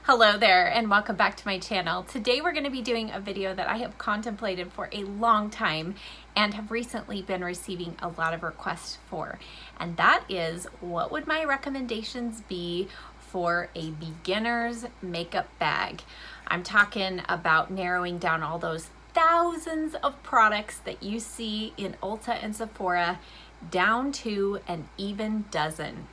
Hello there and welcome back to my channel. Today we're going to be doing a video that I have contemplated for a long time and have recently been receiving a lot of requests for. And that is, what would my recommendations be for a beginner's makeup bag? I'm talking about narrowing down all those thousands of products that you see in Ulta and Sephora down to an even dozen.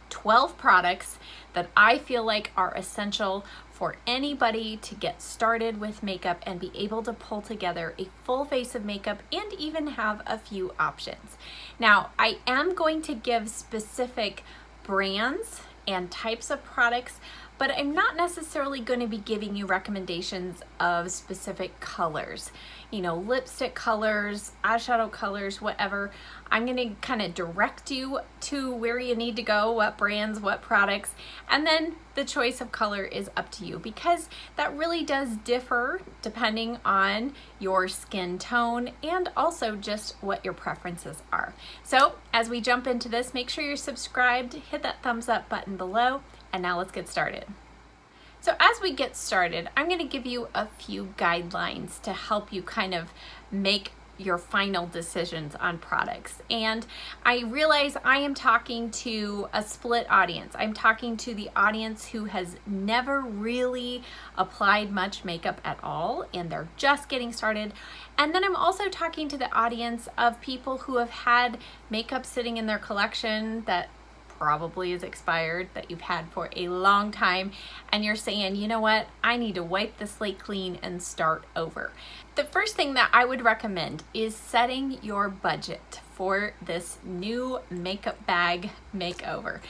12 products that I feel like are essential for anybody to get started with makeup and be able to pull together a full face of makeup and even have a few options. Now, I am going to give specific brands and types of products, but I'm not necessarily going to be giving you recommendations of specific colors. You know, lipstick colors, eyeshadow colors, whatever. I'm going to kind of direct you to where you need to go, what brands, what products, and then the choice of color is up to you, because that really does differ depending on your skin tone and also just what your preferences are. So as we jump into this, make sure you're subscribed, hit that thumbs up button below, and now let's get started. So as we get started, I'm going to give you a few guidelines to help you kind of make your final decisions on products. And I realize I am talking to a split audience. I'm talking to the audience who has never really applied much makeup at all and they're just getting started. And then I'm also talking to the audience of people who have had makeup sitting in their collection that probably is expired, that you've had for a long time, and you're saying, you know what, I need to wipe the slate clean and start over. The first thing that I would recommend is setting your budget for this new makeup bag makeover.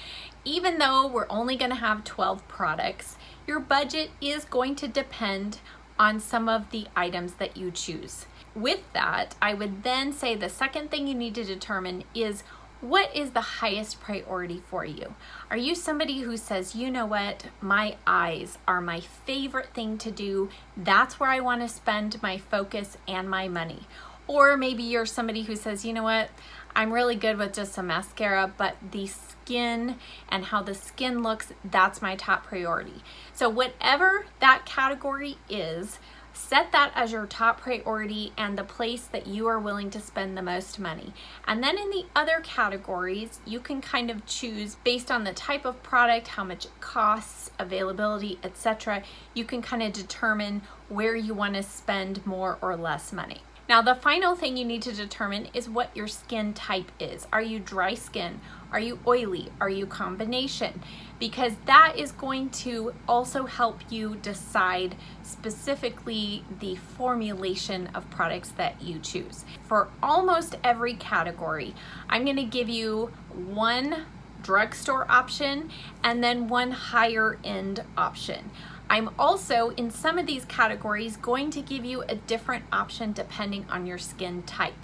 Even though we're only going to have 12 products, your budget is going to depend on some of the items that you choose. With that, I would then say the second thing you need to determine is, what is the highest priority for you? Are you somebody who says, you know what, my eyes are my favorite thing to do. That's where I want to spend my focus and my money. Or maybe you're somebody who says, you know what, I'm really good with just some mascara, but the skin and how the skin looks, that's my top priority. So whatever that category is, set that as your top priority and the place that you are willing to spend the most money. And then in the other categories, you can kind of choose based on the type of product, how much it costs, availability, etc. You can kind of determine where you want to spend more or less money. Now, the final thing you need to determine is what your skin type is. Are you dry skin? Are you oily? Are you combination? Because that is going to also help you decide specifically the formulation of products that you choose. For almost every category, I'm going to give you one drugstore option and then one higher end option. I'm also, in some of these categories, going to give you a different option depending on your skin type.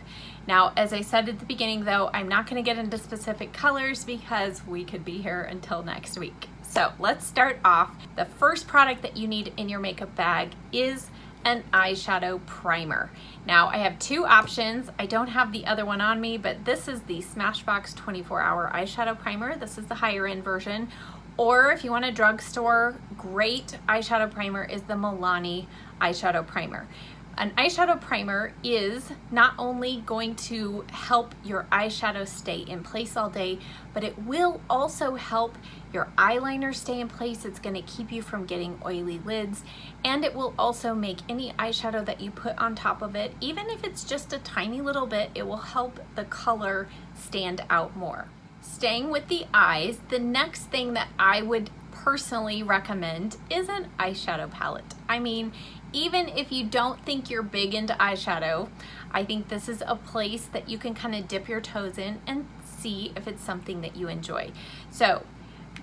Now, as I said at the beginning though, I'm not going to get into specific colors because we could be here until next week. So let's start off. The first product that you need in your makeup bag is an eyeshadow primer. Now, I have two options. I don't have the other one on me, but this is the Smashbox 24-hour eyeshadow primer. This is the higher end version. Or if you want a drugstore, great eyeshadow primer is the Milani eyeshadow primer. An eyeshadow primer is not only going to help your eyeshadow stay in place all day, but it will also help your eyeliner stay in place. It's going to keep you from getting oily lids, and it will also make any eyeshadow that you put on top of it, even if it's just a tiny little bit, it will help the color stand out more. Staying with the eyes, the next thing that I would personally recommend is an eyeshadow palette. I mean, even if you don't think you're big into eyeshadow, I think this is a place that you can kind of dip your toes in and see if it's something that you enjoy. So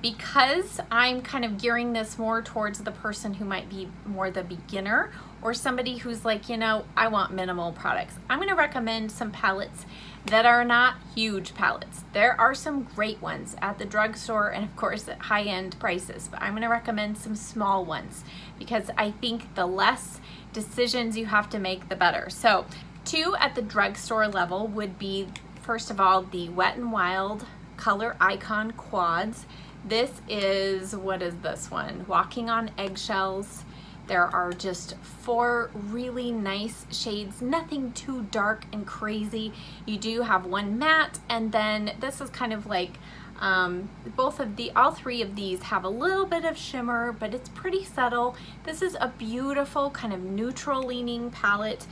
because I'm kind of gearing this more towards the person who might be more the beginner or somebody who's like, you know, I want minimal products, I'm going to recommend some palettes that are not huge palettes. There are some great ones at the drugstore and of course at high-end prices, but I'm going to recommend some small ones because I think the less decisions you have to make, the better. So two at the drugstore level would be, first of all, the Wet n Wild Color Icon Quads. This is, what is this one? Walking on Eggshells. There are just 4 really nice shades, nothing too dark and crazy. You do have one matte, and then this is kind of like all 3 of these have a little bit of shimmer, but it's pretty subtle. This is a beautiful kind of neutral leaning palette.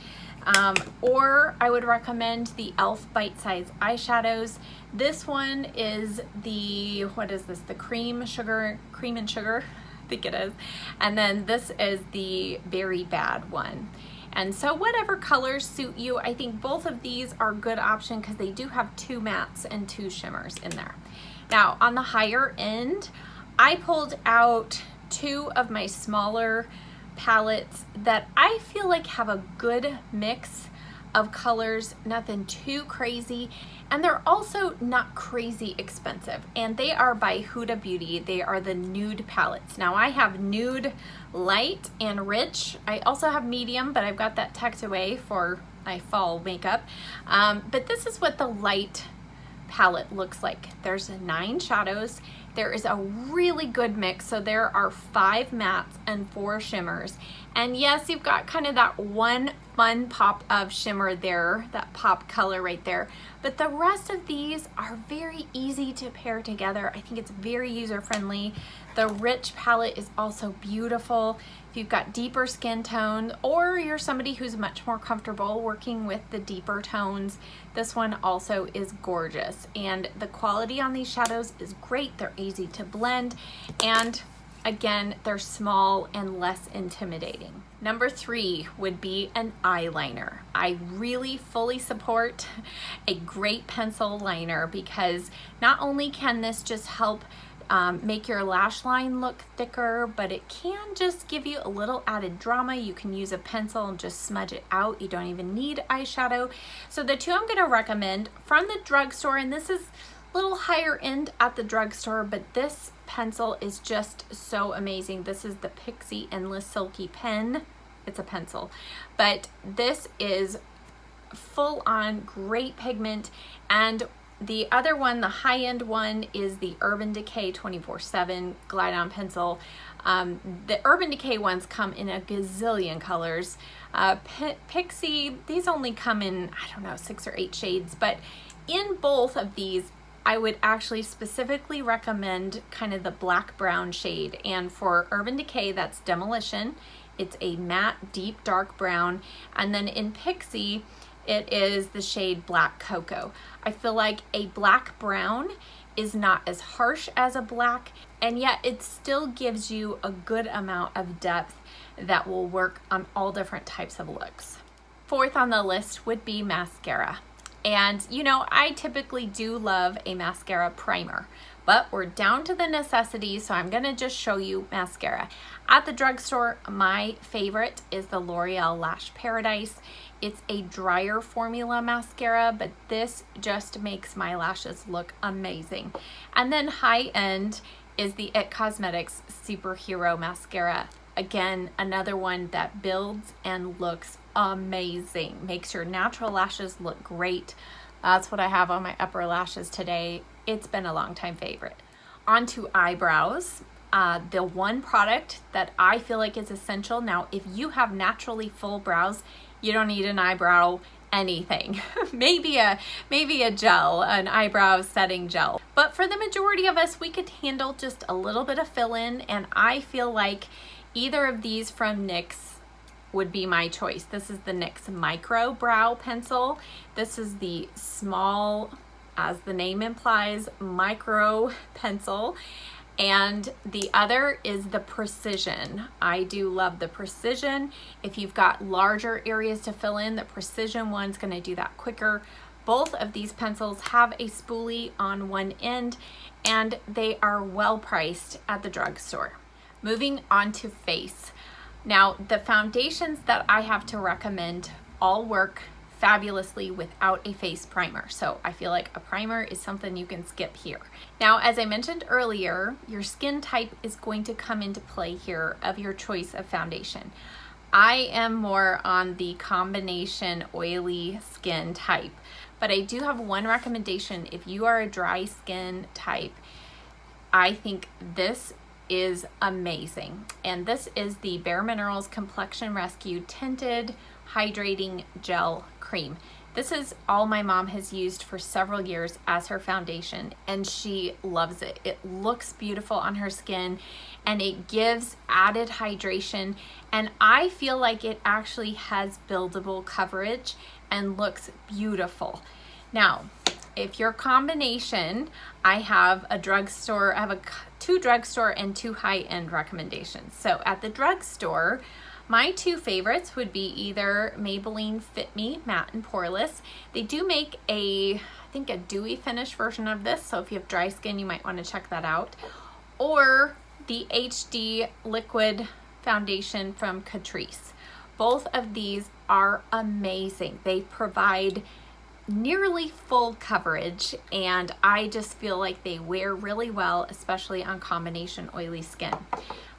Or I would recommend the e.l.f. Bite Size eyeshadows. This one is the, what is this? The cream and sugar, I think it is. And then this is the Berry Bad one. And so whatever colors suit you, I think both of these are a good option because they do have 2 mattes and 2 shimmers in there. Now on the higher end, I pulled out 2 of my smaller palettes that I feel like have a good mix of colors, nothing too crazy, and they're also not crazy expensive, and they are by Huda Beauty. They are the nude palettes. Now I have nude, light, and rich. I also have medium, but I've got that tucked away for my fall makeup. But this is what the light palette looks like. There's 9 shadows. There is a really good mix. So there are 5 mattes and 4 shimmers. And yes, you've got kind of that one fun pop of shimmer there, that pop color right there. But the rest of these are very easy to pair together. I think it's very user-friendly. The rich palette is also beautiful. If you've got deeper skin tone, or you're somebody who's much more comfortable working with the deeper tones, this one also is gorgeous. And the quality on these shadows is great. They're easy to blend, and again, they're small and less intimidating. Number 3 would be an eyeliner. I really fully support a great pencil liner because not only can this just help make your lash line look thicker, but it can just give you a little added drama. You can use a pencil and just smudge it out. You don't even need eyeshadow. So the 2 I'm going to recommend from the drugstore, and this is a little higher end at the drugstore, but this pencil is just so amazing. This is the Pixie Endless Silky Pen. It's a pencil, but this is full on great pigment. And the other one, the high-end one, is the Urban Decay 24/7 Glide On Pencil. The Urban Decay ones come in a gazillion colors. Pixie, these only come in, I don't know, 6 or 8 shades, but in both of these, I would actually specifically recommend kind of the black-brown shade. And for Urban Decay, that's Demolition. It's a matte, deep, dark brown. And then in Pixie, it is the shade Black Cocoa. I feel like a black brown is not as harsh as a black, and yet it still gives you a good amount of depth that will work on all different types of looks. 4th on the list would be mascara. And you know, I typically do love a mascara primer, but we're down to the necessities, so I'm gonna just show you mascara. At the drugstore, my favorite is the L'Oreal Lash Paradise. It's a drier formula mascara, but this just makes my lashes look amazing. And then high end is the IT Cosmetics Superhero Mascara. Again, another one that builds and looks amazing. Makes your natural lashes look great. That's what I have on my upper lashes today. It's been a long time favorite. On to eyebrows. The one product that I feel like is essential. Now, if you have naturally full brows, you don't need an eyebrow anything. maybe a gel, an eyebrow setting gel. But for the majority of us, we could handle just a little bit of fill-in, and I feel like either of these from NYX would be my choice. This is the NYX Micro Brow Pencil. This is the small, as the name implies, micro pencil. And the other is the Precision. I do love the Precision. If you've got larger areas to fill in, the Precision one's gonna do that quicker. Both of these pencils have a spoolie on one end, and they are well priced at the drugstore. Moving on to face. Now, the foundations that I have to recommend all work fabulously without a face primer. So I feel like a primer is something you can skip here. Now, as I mentioned earlier, your skin type is going to come into play here of your choice of foundation. I am more on the combination oily skin type, but I do have one recommendation. If you are a dry skin type, I think this is amazing. And this is the Bare Minerals Complexion Rescue Tinted Hydrating Gel Cream. This is all my mom has used for several years as her foundation, and she loves it. It looks beautiful on her skin, and it gives added hydration, and I feel like it actually has buildable coverage and looks beautiful. Now, if your combination, I have a drugstore, I have two drugstore and two high-end recommendations. So at the drugstore, my two favorites would be either Maybelline Fit Me Matte and Poreless. They do make I think a dewy finish version of this, so if you have dry skin, you might want to check that out. Or the HD Liquid Foundation from Catrice. Both of these are amazing. They provide nearly full coverage, and I just feel like they wear really well, especially on combination oily skin.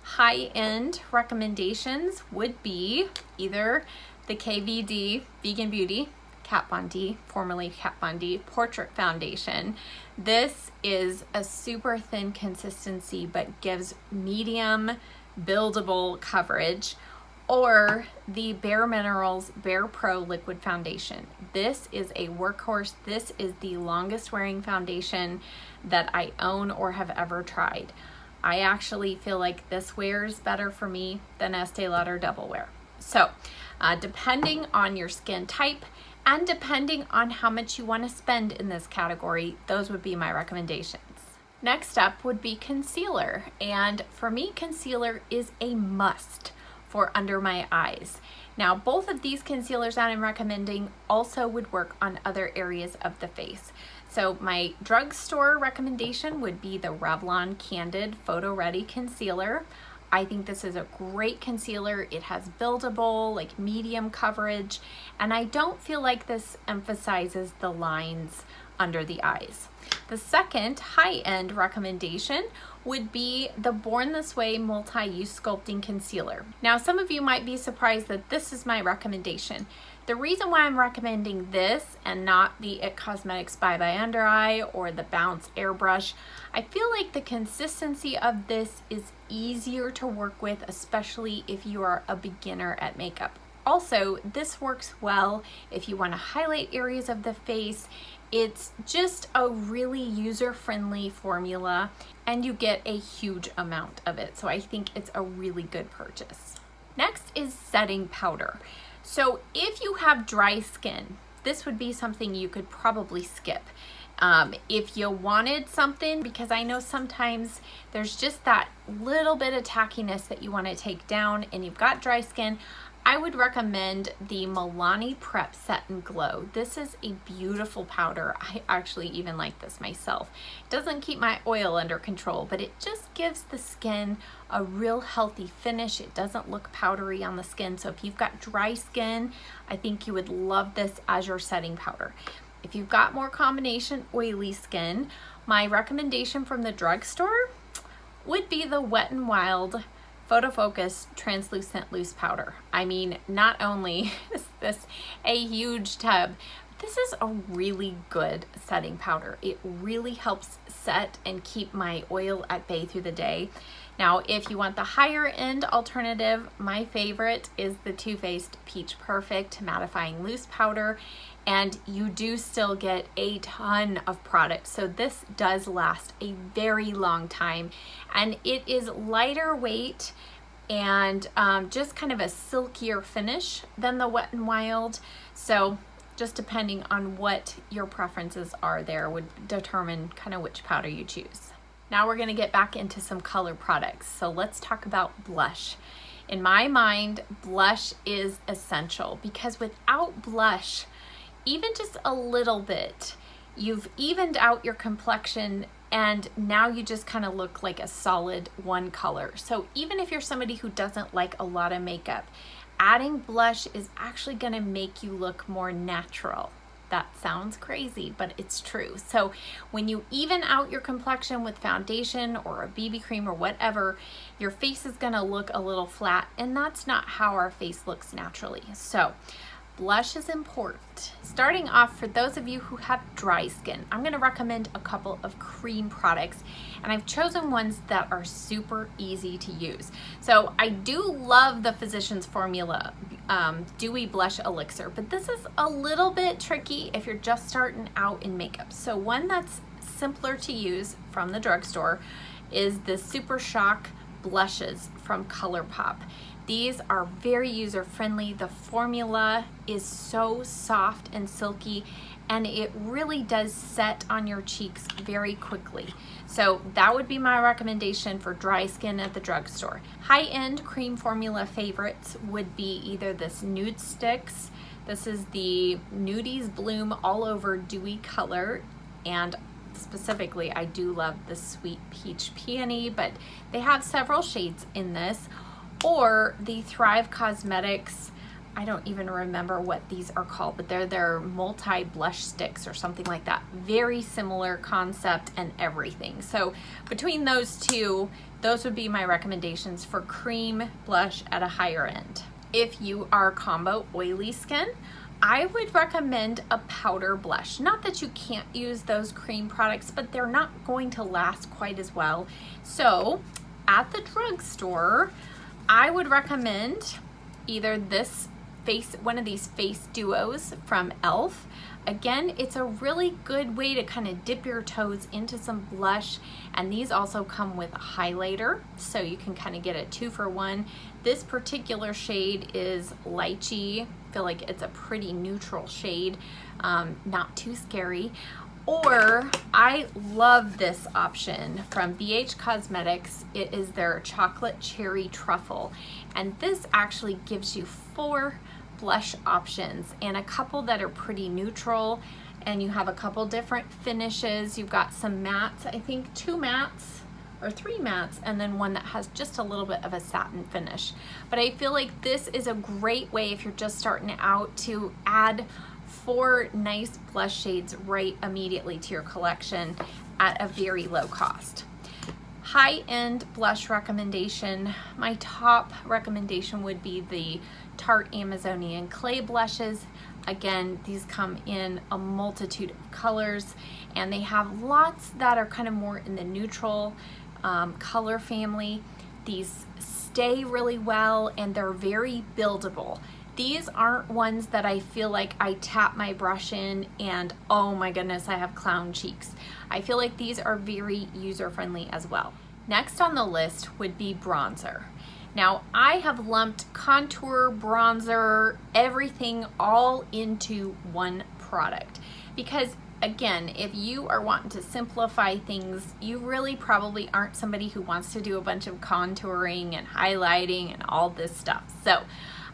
High-end recommendations would be either the KVD Vegan Beauty Kat Von D, formerly Kat Von D Portrait Foundation. This is a super thin consistency but gives medium buildable coverage, or the Bare Minerals Bare Pro Liquid Foundation. This is a workhorse. This is the longest wearing foundation that I own or have ever tried. I actually feel like this wears better for me than Estee Lauder Double Wear. So depending on your skin type and depending on how much you want to spend in this category, those would be my recommendations. Next up would be concealer. And for me, concealer is a must for under my eyes. Now, both of these concealers that I'm recommending also would work on other areas of the face. So my drugstore recommendation would be the Revlon Candid Photo Ready Concealer. I think this is a great concealer. It has buildable, like medium coverage, and I don't feel like this emphasizes the lines under the eyes. The second high-end recommendation would be the Born This Way Multi-Use Sculpting Concealer. Now, some of you might be surprised that this is my recommendation. The reason why I'm recommending this and not the IT Cosmetics Bye Bye Under Eye or the Bounce Airbrush, I feel like the consistency of this is easier to work with, especially if you are a beginner at makeup. Also, this works well if you want to highlight areas of the face. It's just a really user-friendly formula, and you get a huge amount of it. So I think it's a really good purchase. Next is setting powder. So if you have dry skin, this would be something you could probably skip. If you wanted something, because I know sometimes there's just that little bit of tackiness that you want to take down and you've got dry skin, I would recommend the Milani Prep Set and Glow. This is a beautiful powder. I actually even like this myself. It doesn't keep my oil under control, but it just gives the skin a real healthy finish. It doesn't look powdery on the skin. So if you've got dry skin, I think you would love this as your setting powder. If you've got more combination oily skin, my recommendation from the drugstore would be the Wet n Wild Photo Focus Translucent Loose Powder. I mean, not only is this a huge tub, this is a really good setting powder. It really helps set and keep my oil at bay through the day. Now, if you want the higher end alternative, my favorite is the Too Faced Peach Perfect Mattifying Loose Powder, and you do still get a ton of product. So this does last a very long time, and it is lighter weight and just kind of a silkier finish than the Wet n Wild. So just depending on what your preferences are there would determine kind of which powder you choose. Now we're gonna get back into some color products. So let's talk about blush. In my mind, blush is essential because without blush, even just a little bit, you've evened out your complexion and now you just kind of look like a solid one color. So even if you're somebody who doesn't like a lot of makeup, adding blush is actually gonna make you look more natural. That sounds crazy, but it's true. So when you even out your complexion with foundation or a BB cream or whatever, your face is gonna look a little flat, and that's not how our face looks naturally. So Blush is important. Starting off, for those of you who have dry skin, I'm going to recommend a couple of cream products, and I've chosen ones that are super easy to use. So I do love the Physicians Formula Dewy Blush Elixir, but this is a little bit tricky if you're just starting out in makeup. So one that's simpler to use from the drugstore is the Super Shock blushes from ColourPop. These are very user-friendly. The formula is so soft and silky, and it really does set on your cheeks very quickly. So that would be my recommendation for dry skin at the drugstore. High-end cream formula favorites would be either this Nude Sticks. This is the Nudies Bloom All Over Dewy Color, and specifically I do love the Sweet Peach Peony, but they have several shades in this. Or the Thrive Cosmetics, I don't even remember what these are called, but they're their multi-blush sticks or something like that. Very similar concept and everything. So between those two, those would be my recommendations for cream blush at a higher end. If you are combo oily skin, I would recommend a powder blush. Not that you can't use those cream products, but they're not going to last quite as well. So at the drugstore, I would recommend either one of these face duos from e.l.f. Again, it's a really good way to kind of dip your toes into some blush, and these also come with a highlighter, so you can kind of get a 2-for-1. This particular shade is Lychee. I feel like it's a pretty neutral shade, not too scary. Or I love this option from BH Cosmetics. It is their Chocolate Cherry Truffle, and this actually gives you 4 blush options and a couple that are pretty neutral, and you have a couple different finishes. You've got some mattes, I think 2 mattes or 3 mattes, and then one that has just a little bit of a satin finish. But I feel like this is a great way if you're just starting out to add 4 nice blush shades right immediately to your collection at a very low cost. High-end blush recommendation, my top recommendation would be the Tarte Amazonian Clay blushes. Again, these come in a multitude of colors, and they have lots that are kind of more in the neutral color family. These stay really well, and they're very buildable. These aren't ones that I feel like I tap my brush in and oh my goodness, I have clown cheeks. I feel like these are very user-friendly as well. Next on the list would be bronzer. Now I have lumped contour, bronzer, everything all into one product because again, if you are wanting to simplify things, you really probably aren't somebody who wants to do a bunch of contouring and highlighting and all this stuff. So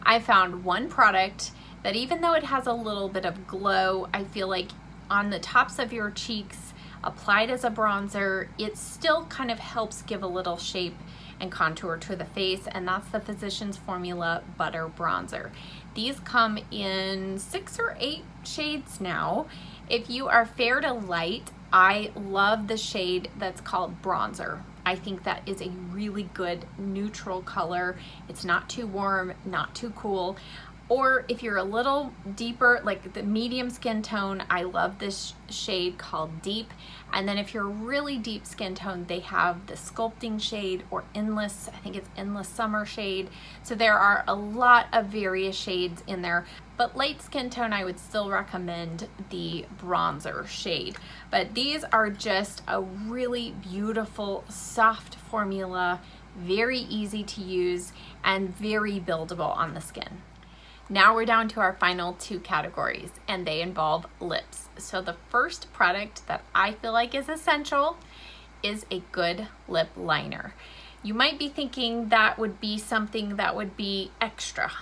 I found one product that even though it has a little bit of glow, I feel like on the tops of your cheeks, applied as a bronzer, it still kind of helps give a little shape and contour to the face, and that's the Physicians Formula Butter Bronzer. These come in 6 or 8 shades now. If you are fair to light, I love the shade that's called Bronzer. I think that is a really good neutral color. It's not too warm, not too cool. Or if you're a little deeper, like the medium skin tone, I love this shade called Deep. And then if you're really deep skin tone, they have the Sculpting shade or Endless, I think it's Endless Summer shade. So there are a lot of various shades in there. But light skin tone, I would still recommend the bronzer shade. But these are just a really beautiful, soft formula, very easy to use, and very buildable on the skin. Now we're down to our final 2 categories, and they involve lips. So the first product that I feel like is essential is a good lip liner. You might be thinking that would be something that would be extra,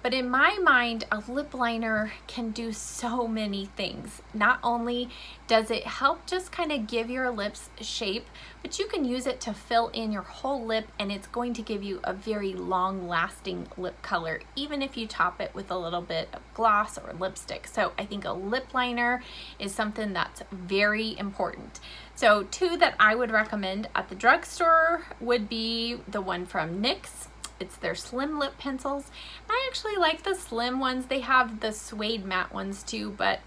but in my mind, a lip liner can do so many things. Not only does it help just kind of give your lips shape, but you can use it to fill in your whole lip, and it's going to give you a very long-lasting lip color, even if you top it with a little bit of gloss or lipstick. So I think a lip liner is something that's very important. So 2 that I would recommend at the drugstore would be the one from NYX. It's their slim lip pencils. I actually like the slim ones. They have the suede matte ones too, but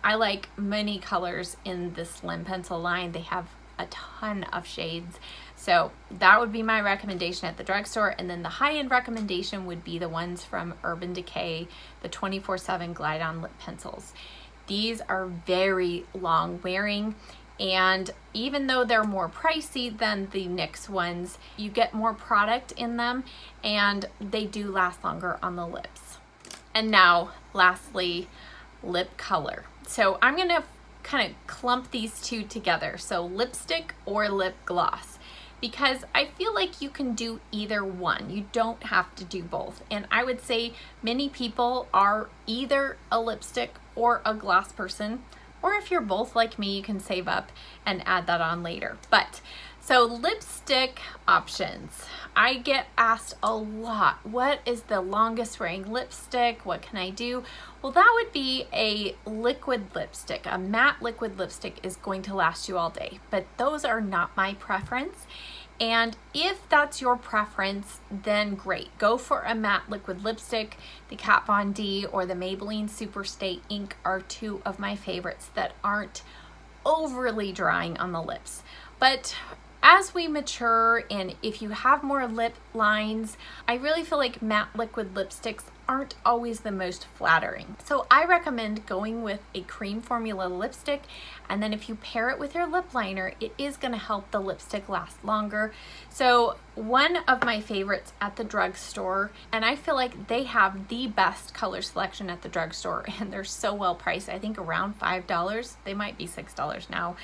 I like many colors in the slim pencil line. They have a ton of shades. So that would be my recommendation at the drugstore. And then the high-end recommendation would be the ones from Urban Decay, the 24/7 Glide On Lip Pencils. These are very long wearing, and even though they're more pricey than the NYX ones, you get more product in them and they do last longer on the lips. And now lastly, lip color. So I'm gonna kind of clump these two together. So lipstick or lip gloss, because I feel like you can do either one. You don't have to do both. And I would say many people are either a lipstick or a gloss person, or if you're both like me, you can save up and add that on later. But so lipstick options. I get asked a lot, what is the longest wearing lipstick? What can I do? Well, that would be a liquid lipstick. A matte liquid lipstick is going to last you all day, but those are not my preference. And if that's your preference, then great. Go for a matte liquid lipstick. The Kat Von D or the Maybelline Superstay Ink are two of my favorites that aren't overly drying on the lips. But as we mature and if you have more lip lines, I really feel like matte liquid lipsticks aren't always the most flattering. So I recommend going with a cream formula lipstick, and then if you pair it with your lip liner, it is going to help the lipstick last longer. So one of my favorites at the drugstore, and I feel like they have the best color selection at the drugstore, and they're so well priced, I think around $5, they might be $6 now,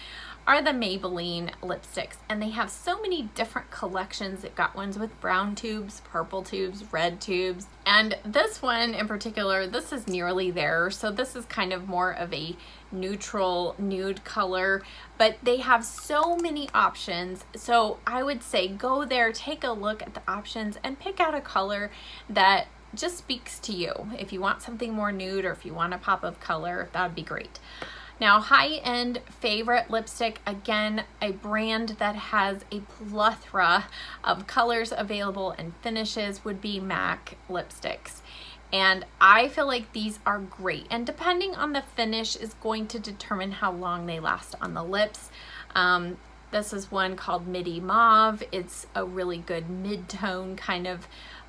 are the Maybelline lipsticks. And they have so many different collections. They've got ones with brown tubes, purple tubes, red tubes. And this one in particular, this is nearly there. So this is kind of more of a neutral nude color, but they have so many options. So I would say go there, take a look at the options and pick out a color that just speaks to you. If you want something more nude or if you want a pop of color, that would be great. Now, high-end favorite lipstick, again, a brand that has a plethora of colors available and finishes would be MAC lipsticks. And I feel like these are great. And depending on the finish is going to determine how long they last on the lips. This is one called Midi Mauve. It's a really good mid-tone kind of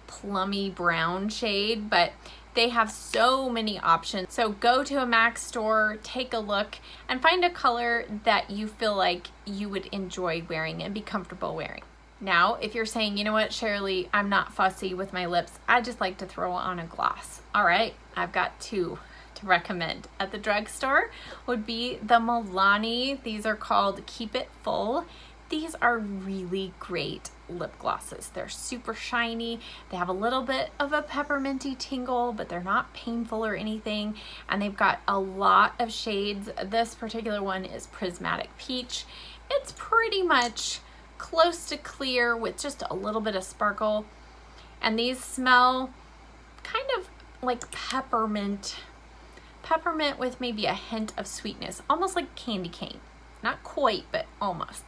plummy brown shade, but they have so many options. So go to a MAC store, take a look, and find a color that you feel like you would enjoy wearing and be comfortable wearing. Now, if you're saying, you know what, Sharalee, I'm not fussy with my lips, I just like to throw on a gloss. All right, I've got two to recommend at the drugstore would be the Milani. These are called Keep It Full. These are really great lip glosses. They're super shiny. They have a little bit of a pepperminty tingle, but they're not painful or anything. And they've got a lot of shades. This particular one is Prismatic Peach. It's pretty much close to clear with just a little bit of sparkle. And these smell kind of like peppermint with maybe a hint of sweetness, almost like candy cane. Not quite, but almost.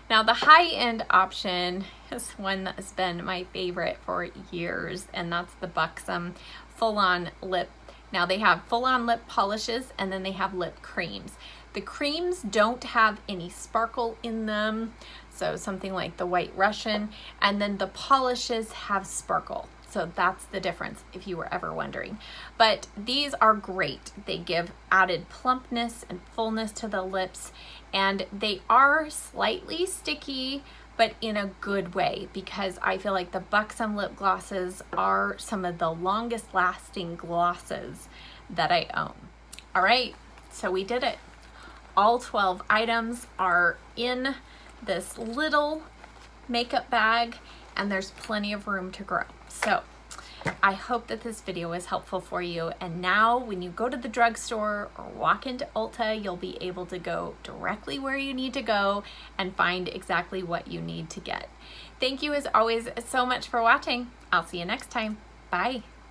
Now the high-end option is one that has been my favorite for years, and that's the Buxom Full-On Lip. Now they have full-on lip polishes and then they have lip creams. The creams don't have any sparkle in them, so something like the White Russian, and then the polishes have sparkle. So that's the difference if you were ever wondering. But these are great. They give added plumpness and fullness to the lips, and they are slightly sticky, but in a good way, because I feel like the Buxom lip glosses are some of the longest lasting glosses that I own. All right, so we did it. All 12 items are in this little makeup bag, and there's plenty of room to grow. So I hope that this video was helpful for you. And now when you go to the drugstore or walk into Ulta, you'll be able to go directly where you need to go and find exactly what you need to get. Thank you as always so much for watching. I'll see you next time. Bye.